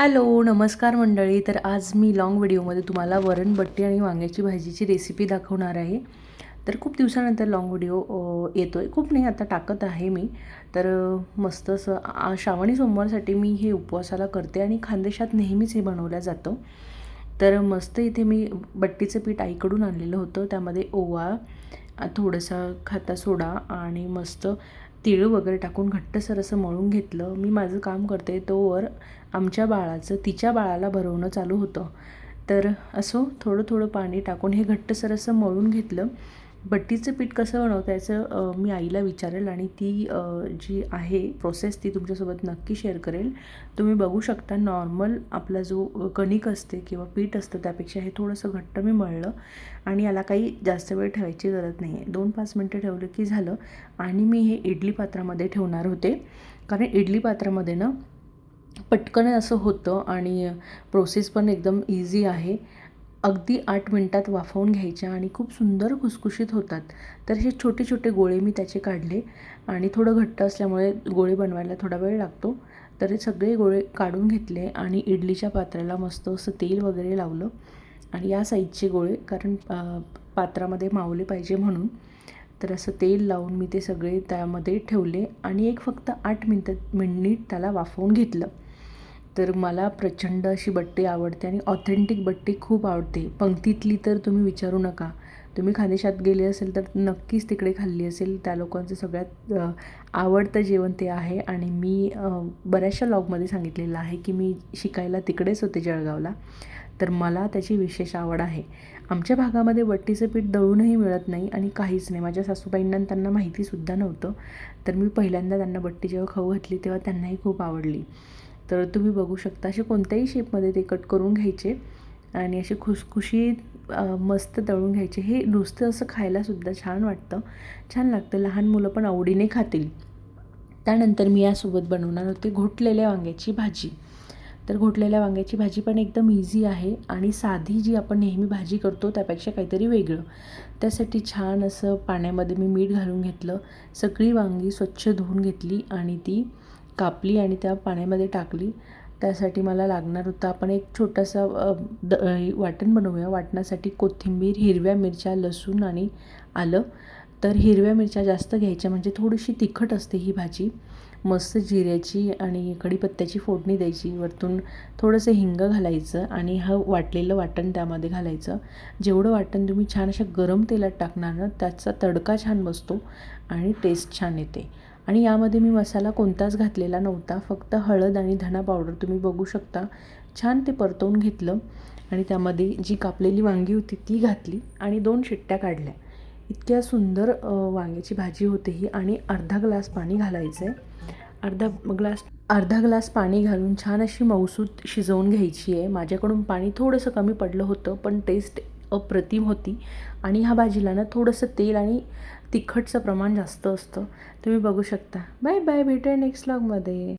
Hello, नमस्कार मंडळी. तर आज मी लाँग व्हिडिओमध्ये तुम्हाला वरण बट्टी आणि वांग्याची भाजीची रेसिपी दाखवणार आहे. तर खूप दिवसानंतर लाँग व्हिडिओ येतो आहे. खूप नाही, आता टाकत आहे मी. तर मस्त असं श्रावणी सोमवारसाठी मी हे उपवासाला करते आणि खानदेशात नेहमीच हे बनवलं जातं. तर मस्त इथे मी बट्टीचं पीठ आईकडून आणलेलं होतं. त्यामध्ये ओवा, थोडासा खाता सोडा आणि मस्त तीळ वगैरे टाकून घट्टसर असं मळून घेतलं. मी माझं काम करते तोवर आमच्या बाळाचं तिच्या बाळाला भरवणं चालू होतं. तर असं थोडं थोडं पाणी टाकून हे घट्टसर असं मळून घेतलं. बट्टीचं पीठ कसं बनवता याचं मी आईला विचारेल आणि ती जी आहे प्रोसेस ती तुमच्यासोबत नक्की शेअर करेल. तुम्ही बघू शकता नॉर्मल आपला जो कणिक असते किंवा पीठ असतं त्यापेक्षा हे थोडंसं घट्ट मी मळलं आणि याला काही जास्त वेळ ठेवायची गरज नाही आहे. 2-5 मिनटं ठेवलं की झालं. आणि मी हे इडली पात्रामध्ये ठेवणार होते, कारण इडली पात्रामध्ये ना पटकन असं होतं आणि प्रोसेस पण एकदम इझी आहे. अगदी 8 मिनटात वाफवून घ्यायच्या आणि खूप सुंदर खुसखुशीत होतात. तर हे छोटे छोटे गोळे मी त्याचे काढले आणि थोडं घट्ट असल्यामुळे गोळे बनवायला थोडा वेळ लागतो. तर हे सगळे गोळे काढून घेतले आणि इडलीच्या पात्राला मस्त असं तेल वगैरे लावलं आणि या साईजचे गोळे, कारण पात्रामध्ये मावले पाहिजे म्हणून. तर असं तेल लावून मी ते सगळे त्यामध्ये ठेवले आणि फक्त 8 मिनिट त्याला वाफवून घेतलं. तर मला प्रचंड अशी बट्टी आवडते आणि ऑथेंटिक बट्टी खूप आवडते. पंक्तीतली तर तुम्ही विचारू नका. तुम्ही खानदेशात गेले असेल तर नक्कीच तिकडे खाल्ली असेल. त्या लोकांचं सगळ्यात आवडतं जेवण ते आहे. आणि मी बऱ्याचशा व्लॉगमध्ये सांगितलेलं आहे की मी शिकायला तिकडेच होते, जळगावला. तर मला त्याची विशेष आवड आहे. आमच्या भागामध्ये बट्टीचं पीठ दळूनही मिळत नाही आणि काहीच नाही. माझ्या सासूबाईंना त्यांना माहितीसुद्धा नव्हतं. तर मी पहिल्यांदा त्यांना बट्टी जेव्हा खाऊ घातली तेव्हा त्यांनाही खूप आवडली. तर तुम्ही बघू शकता असे कोणत्याही शेपमध्ये ते कट करून घ्यायचे आणि असे खुसखुशीत मस्त तळून घ्यायचे. हे नुसतं असं खायलासुद्धा छान वाटतं, छान लागतं. लहान मुलं पण आवडीने खातील. त्यानंतर मी यासोबत बनवणार होते घोटलेल्या वांग्याची भाजी. तर घोटलेल्या वांग्याची भाजी पण एकदम इझी आहे आणि साधी जी आपण नेहमी भाजी करतो त्यापेक्षा काहीतरी वेगळं. त्यासाठी छान असं पाण्यामध्ये मी मीठ घालून घेतलं. सगळी वांगी स्वच्छ धुवून घेतली आणि ती कापली आणि त्या पाण्यामध्ये टाकली. त्यासाठी मला लागणार होतं, आपण एक छोटासा वाटण बनवूया. वाटणासाठी कोथिंबीर, हिरव्या मिरच्या, लसूण आणि आलं. तर हिरव्या मिरच्या जास्त घ्यायच्या, म्हणजे थोडीशी तिखट असते ही भाजी. मस्त जिऱ्याची आणि कढीपत्त्याची फोडणी द्यायची. वरतून थोडंसं हिंग घालायचं आणि वाटलेलं वाटण त्यामध्ये घालायचं. जेवढं वाटण तुम्ही छान अशा गरम तेलात टाकणार ना, त्याचा तडका छान बसतो आणि टेस्ट छान येते. आणि यामध्ये मी मसाला कोणताच घातलेला नव्हता, फक्त हळद आणि धना पावडर तुम्ही बघू शकता. छान ते परतवून घेतलं आणि त्यामध्ये जी कापलेली वांगी होती ती घातली आणि 2 शिट्ट्या काढल्या. इतक्या सुंदर वांग्याची भाजी होते ही. आणि अर्धा ग्लास पाणी घालायचं आहे. अर्धा ग्लास पाणी घालून छान अशी मऊसूत शिजवून घ्यायची आहे. माझ्याकडून पाणी थोडंसं कमी पडलं होतं, पण टेस्ट अप्रतिम होती. आणि ह्या भाजीला ना थोडंसं तेल आणि तिखटचं प्रमाण जास्त असतं. तुम्ही बघू शकता. बाय बाय, भेटूया नेक्स्ट व्लॉगमध्ये.